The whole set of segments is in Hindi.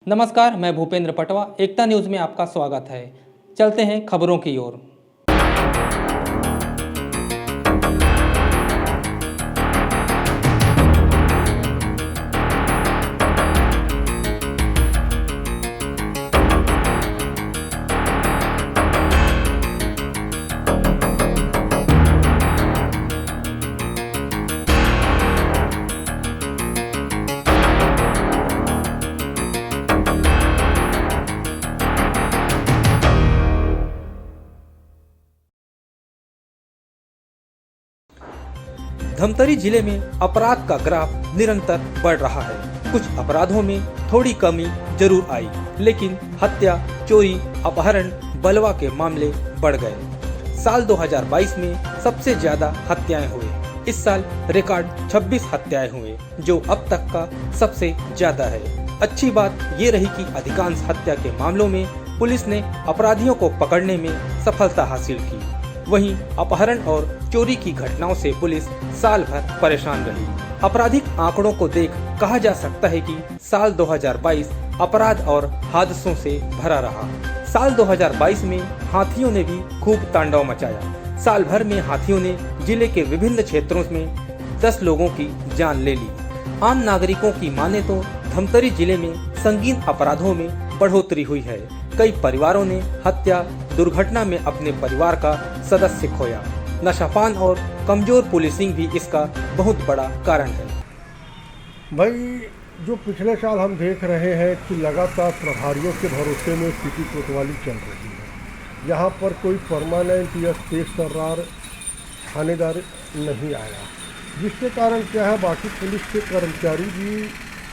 नमस्कार, मैं भूपेंद्र पटवा। एकता न्यूज़ में आपका स्वागत है। चलते हैं खबरों की ओर। धमतरी जिले में अपराध का ग्राफ निरंतर बढ़ रहा है। कुछ अपराधों में थोड़ी कमी जरूर आई, लेकिन हत्या, चोरी, अपहरण, बलवा के मामले बढ़ गए। साल 2022 में सबसे ज्यादा हत्याएं हुए। इस साल रिकॉर्ड 26 हत्याएं हुए, जो अब तक का सबसे ज्यादा है। अच्छी बात ये रही कि अधिकांश हत्या के मामलों में पुलिस ने अपराधियों को पकड़ने में सफलता हासिल की। वहीं अपहरण और चोरी की घटनाओं से पुलिस साल भर परेशान रही। आपराधिक आंकड़ों को देख कहा जा सकता है कि साल 2022 अपराध और हादसों से भरा रहा। साल 2022 में हाथियों ने भी खूब तांडव मचाया। साल भर में हाथियों ने जिले के विभिन्न क्षेत्रों में 10 लोगों की जान ले ली। आम नागरिकों की माने तो धमतरी जिले में संगीन अपराधों में बढ़ोतरी हुई है। कई परिवारों ने हत्या, दुर्घटना में अपने परिवार का सदस्य खोया। नशापान और कमजोर पुलिसिंग भी इसका बहुत बड़ा कारण है। भाई, जो पिछले साल हम देख रहे हैं कि लगातार प्रभारियों के भरोसे में स्थिति कोतवाली चल रही है। यहाँ पर कोई परमानेंट या तेज तर्रार थानेदार नहीं आया, जिसके कारण क्या है, बाकी पुलिस के कर्मचारी भी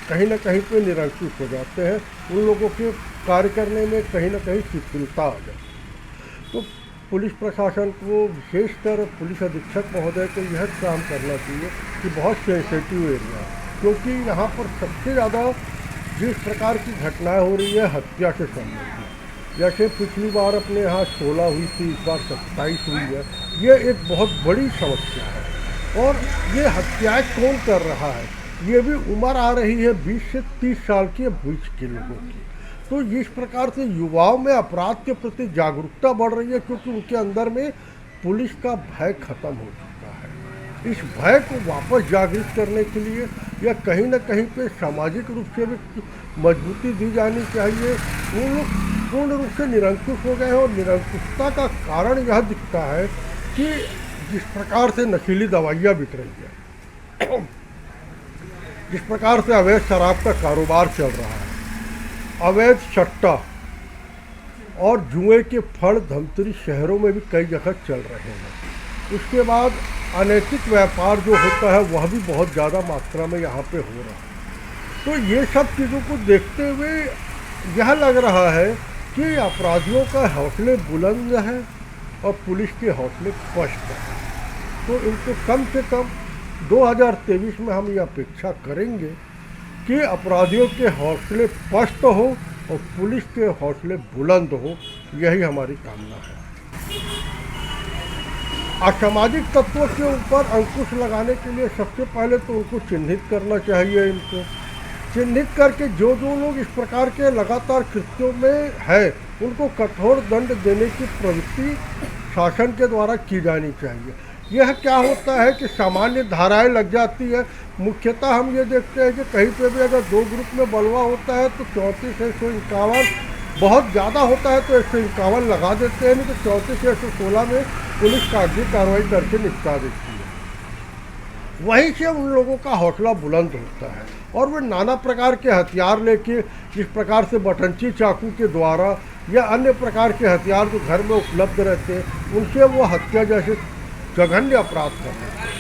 कहीं ना कहीं पे निरंकुश हो जाते हैं। उन लोगों के कार्य करने में कहीं ना कहीं शिथिलता आ जाती है। तो पुलिस प्रशासन को, विशेषकर पुलिस अधीक्षक महोदय को यह काम करना चाहिए कि बहुत सेंसिटिव एरिया, क्योंकि यहाँ पर सबसे ज़्यादा जिस प्रकार की घटनाएं हो रही है हत्या से संबंधित, जैसे पिछली बार अपने यहाँ 16 हुई थी, इस बार 27 हुई है। ये एक बहुत बड़ी समस्या है। और ये हत्याएं कौन कर रहा है, ये भी उम्र आ रही है 20 से 30 साल के बीच के लोगों की। तो इस प्रकार से युवाओं में अपराध के प्रति जागरूकता बढ़ रही है, क्योंकि उनके अंदर में पुलिस का भय खत्म हो चुका है। इस भय को वापस जागृत करने के लिए या कहीं ना कहीं पे सामाजिक रूप से भी मजबूती दी जानी चाहिए। वो लोग पूर्ण रूप से निरंकुश हो गए हैं, और निरंकुशता का कारण यह दिखता है कि जिस प्रकार से नशीली दवाइयाँ बिक रही है, जिस प्रकार से अवैध शराब का कारोबार चल रहा है, अवैध सट्टा और जुए के फड़ धमतरी शहरों में भी कई जगह चल रहे हैं। उसके बाद अनैतिक व्यापार जो होता है वह भी बहुत ज़्यादा मात्रा में यहाँ पे हो रहा है। तो ये सब चीज़ों को देखते हुए यह लग रहा है कि अपराधियों का हौसले बुलंद है और पुलिस के हौसले पस्त हैं। तो इनको कम से कम 2023 में हम ये अपेक्षा करेंगे कि अपराधियों के हौसले पस्त हो और पुलिस के हौसले बुलंद हो। यही हमारी कामना है। असामाजिक तत्वों के ऊपर अंकुश लगाने के लिए सबसे पहले तो उनको चिन्हित करना चाहिए। इनको चिन्हित करके जो लोग इस प्रकार के लगातार कृत्यों में है, उनको कठोर दंड देने की प्रवृत्ति शासन के द्वारा की जानी चाहिए। यह क्या होता है कि सामान्य धाराएं लग जाती है। मुख्यतः हम ये देखते हैं कि कहीं पे भी अगर 2 ग्रुप में बलवा होता है तो 34 से 151, बहुत ज़्यादा होता है तो 151 लगा देते हैं, नहीं तो 34 से 116 में पुलिस कागजी कार्रवाई करके निपटा देती है। वहीं से उन लोगों का हौसला बुलंद होता है और वे नाना प्रकार के हथियार लेके, जिस प्रकार से बटंची चाकू के द्वारा या अन्य प्रकार के हथियार जो घर में उपलब्ध रहते हैं, उनसे वो हत्या जैसे जघन्य अपराध कर रहे हैं।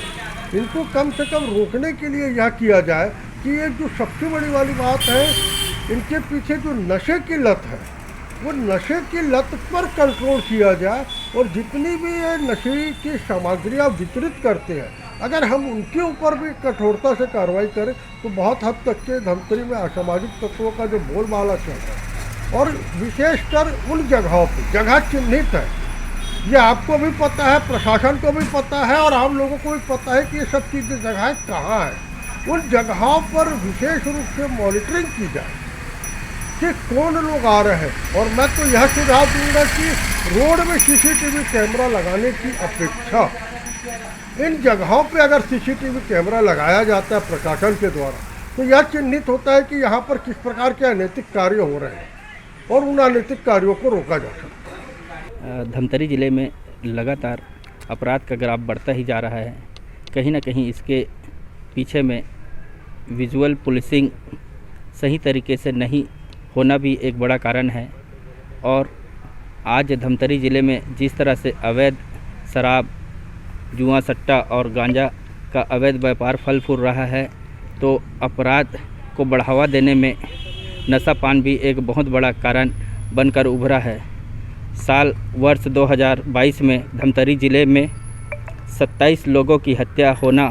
इनको कम से कम रोकने के लिए यह किया जाए कि ये जो सबसे बड़ी वाली बात है, इनके पीछे जो नशे की लत है, वो नशे की लत पर कंट्रोल किया जाए। और जितनी भी ये नशे की सामग्रियाँ वितरित करते हैं, अगर हम उनके ऊपर भी कठोरता से कार्रवाई करें तो बहुत हद तक के धमतरी में असामाजिक तत्वों का जो बोलबाला चल रहा है, और विशेषकर उन जगहों पर, जगह चिन्हित है, ये आपको भी पता है, प्रशासन को भी पता है और आम लोगों को भी पता है कि ये सब चीज़ें जगहें कहाँ हैं। उन जगहों पर विशेष रूप से मॉनिटरिंग की जाए कि कौन लोग आ रहे हैं। और मैं तो यह सुझाव दूंगा कि रोड में सीसीटीवी कैमरा लगाने की अपेक्षा इन जगहों पे अगर सीसीटीवी कैमरा लगाया जाता है प्रशासन के द्वारा, तो यह चिन्हित होता है कि यहाँ पर किस प्रकार के अनैतिक कार्य हो रहे हैं और उन अनैतिक कार्यों को रोका जा सकता है। धमतरी ज़िले में लगातार अपराध का ग्राफ बढ़ता ही जा रहा है। कहीं ना कहीं इसके पीछे में विजुअल पुलिसिंग सही तरीके से नहीं होना भी एक बड़ा कारण है। और आज धमतरी ज़िले में जिस तरह से अवैध शराब, जुआ सट्टा और गांजा का अवैध व्यापार फल फूल रहा है, तो अपराध को बढ़ावा देने में नशापान भी एक बहुत बड़ा कारण बनकर उभरा है। वर्ष 2022 में धमतरी ज़िले में 27 लोगों की हत्या होना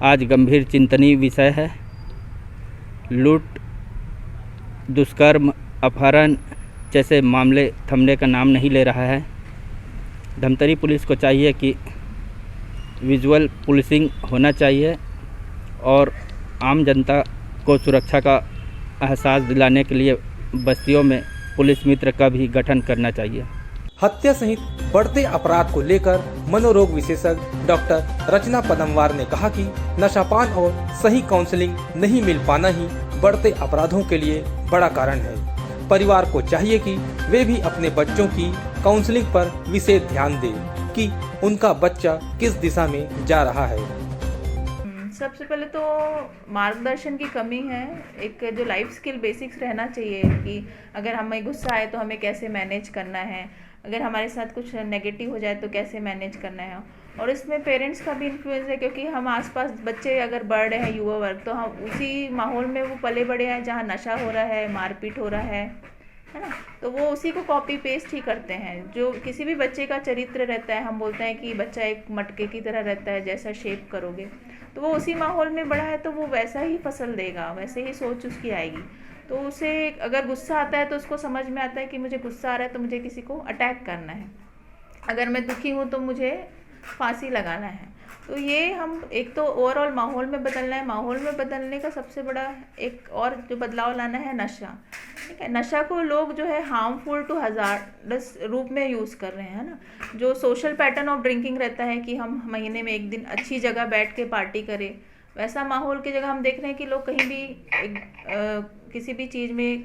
आज गंभीर चिंतनीय विषय है। लूट, दुष्कर्म, अपहरण जैसे मामले थमने का नाम नहीं ले रहा है। धमतरी पुलिस को चाहिए कि विजुअल पुलिसिंग होना चाहिए और आम जनता को सुरक्षा का एहसास दिलाने के लिए बस्तियों में पुलिस मित्र का भी गठन करना चाहिए। हत्या सहित बढ़ते अपराध को लेकर मनोरोग विशेषज्ञ डॉक्टर रचना पदमवार ने कहा कि नशापान और सही काउंसलिंग नहीं मिल पाना ही बढ़ते अपराधों के लिए बड़ा कारण है। परिवार को चाहिए कि वे भी अपने बच्चों की काउंसलिंग पर विशेष ध्यान दें कि उनका बच्चा किस दिशा में जा रहा है। सबसे पहले तो मार्गदर्शन की कमी है। एक जो लाइफ स्किल बेसिक्स रहना चाहिए कि अगर हमें गुस्सा आए तो हमें कैसे मैनेज करना है, अगर हमारे साथ कुछ नेगेटिव हो जाए तो कैसे मैनेज करना है। और इसमें पेरेंट्स का भी इन्फ्लुएंस है, क्योंकि हम आसपास बच्चे अगर बढ़ रहे हैं, युवा वर्ग, तो हम उसी माहौल में वो पले बड़े हैं जहाँ नशा हो रहा है, मारपीट हो रहा है ना, तो वो उसी को कॉपी पेस्ट ही करते हैं। जो किसी भी बच्चे का चरित्र रहता है, हम बोलते हैं कि बच्चा एक मटके की तरह रहता है, जैसा शेप करोगे तो वो उसी माहौल में बड़ा है तो वो वैसा ही फसल देगा, वैसे ही सोच उसकी आएगी। तो उसे अगर गुस्सा आता है तो उसको समझ में आता है कि मुझे गुस्सा आ रहा है तो मुझे किसी को अटैक करना है, अगर मैं दुखी हूँ तो मुझे फांसी लगाना है। तो ये हम एक तो ओवरऑल माहौल में बदलना है। माहौल में बदलने का सबसे बड़ा एक और जो बदलाव लाना है नशा, ठीक है। नशा को लोग जो है हार्मफुल टू हज़ार्डस रूप में यूज़ कर रहे हैं ना। जो सोशल पैटर्न ऑफ ड्रिंकिंग रहता है कि हम महीने में एक दिन अच्छी जगह बैठ के पार्टी करें, वैसा माहौल की जगह हम देख रहे हैं कि लोग कहीं भी किसी भी चीज़ में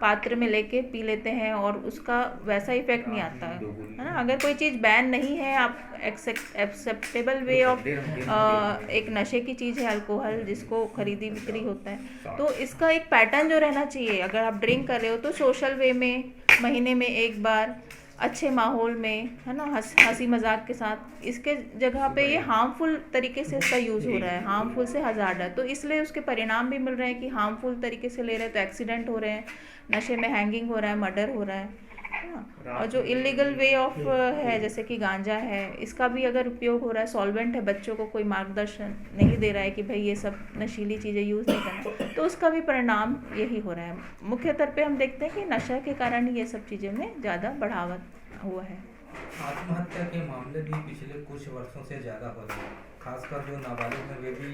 पात्र में लेके पी लेते हैं और उसका वैसा इफेक्ट नहीं आता है ना। अगर कोई चीज़ बैन नहीं है, आप एक्सेप्टेबल वे ऑफ एक नशे की चीज़ है अल्कोहल, जिसको खरीदी बिक्री होता है, तो इसका एक पैटर्न जो रहना चाहिए। अगर आप ड्रिंक कर रहे हो तो सोशल वे में महीने में एक बार अच्छे माहौल में, है ना, हंसी मजाक के साथ। इसके जगह पे ये हार्मफुल तरीके से इसका यूज़ हो रहा है, हार्मफुल से हज़ार्ड है, तो इसलिए उसके परिणाम भी मिल रहे हैं कि हार्मफुल तरीके से ले रहे हैं तो एक्सीडेंट हो रहे हैं, नशे में हैंगिंग हो रहा है, मर्डर हो रहा है ना। और जो इलीगल वे ऑफ है जैसे कि गांजा है, इसका भी अगर उपयोग हो रहा है, सॉल्वेंट है, बच्चों को कोई मार्गदर्शन नहीं दे रहा है कि भाई ये सब नशीली चीज़ें यूज़ नहीं करना, तो उसका भी परिणाम यही हो रहा है। मुख्य तौर पे हम देखते हैं कि नशा के कारण ही ये सब चीज़ों में ज़्यादा बढ़ावा हुआ है। आत्महत्या के मामले भी पिछले कुछ वर्षों से ज़्यादा हो रहे हैं, खासकर जो नाबालिग हैं वे भी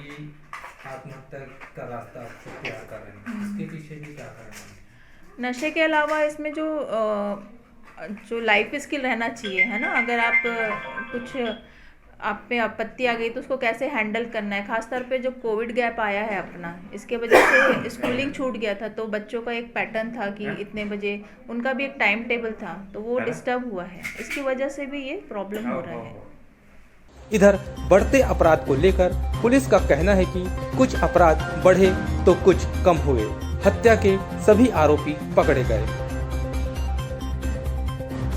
आत्महत्या का रास्ता अख्तियार कर रहे हैं। इसके पीछे भी क्या कारण है? नशे के अलावा इसमें जो लाइफ स्किल रहना चाहिए, है ना। अगर आप कुछ आप पे आपत्ति आ गई तो उसको कैसे हैंडल करना है। खासतौर पे जो कोविड गैप आया है अपना, इसके वजह से स्कूलिंग छूट गया था, तो बच्चों का एक पैटर्न था कि इतने बजे उनका भी एक टाइम टेबल था, तो वो डिस्टर्ब हुआ है। इसकी वजह से भी ये प्रॉब्लम हो रहा है। इधर बढ़ते अपराध को लेकर पुलिस का कहना है कि कुछ अपराध बढ़े तो कुछ कम हुए। हत्या के सभी आरोपी पकड़े गए।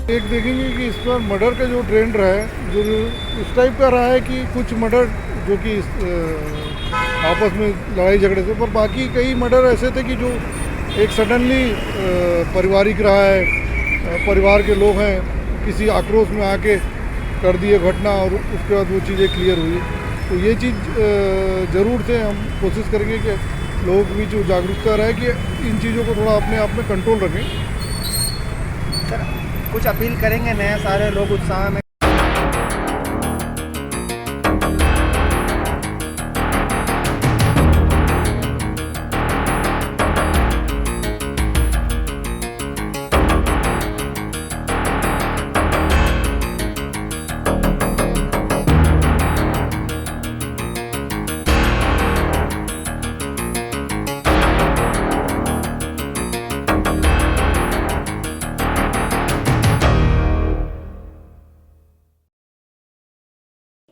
एक देखेंगे कि इस पर मर्डर का जो ट्रेंड रहा है, जो उस टाइप का रहा है कि कुछ मर्डर जो कि आपस में लड़ाई झगड़े थे, पर बाकी कई मर्डर ऐसे थे कि जो एक सडनली पारिवारिक रहा है, परिवार के लोग हैं, किसी आक्रोश में आके कर दिए घटना और उसके बाद वो चीज़ें क्लियर हुई। तो ये चीज़ ज़रूर से हम कोशिश करेंगे कि लोग भी जो जागरूकता रहे कि इन चीज़ों को थोड़ा अपने आप में कंट्रोल रखें। सर कुछ अपील करेंगे नए सारे लोग उत्साह में?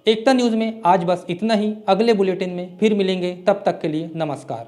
एकता न्यूज़ में आज बस इतना ही। अगले बुलेटिन में फिर मिलेंगे, तब तक के लिए नमस्कार।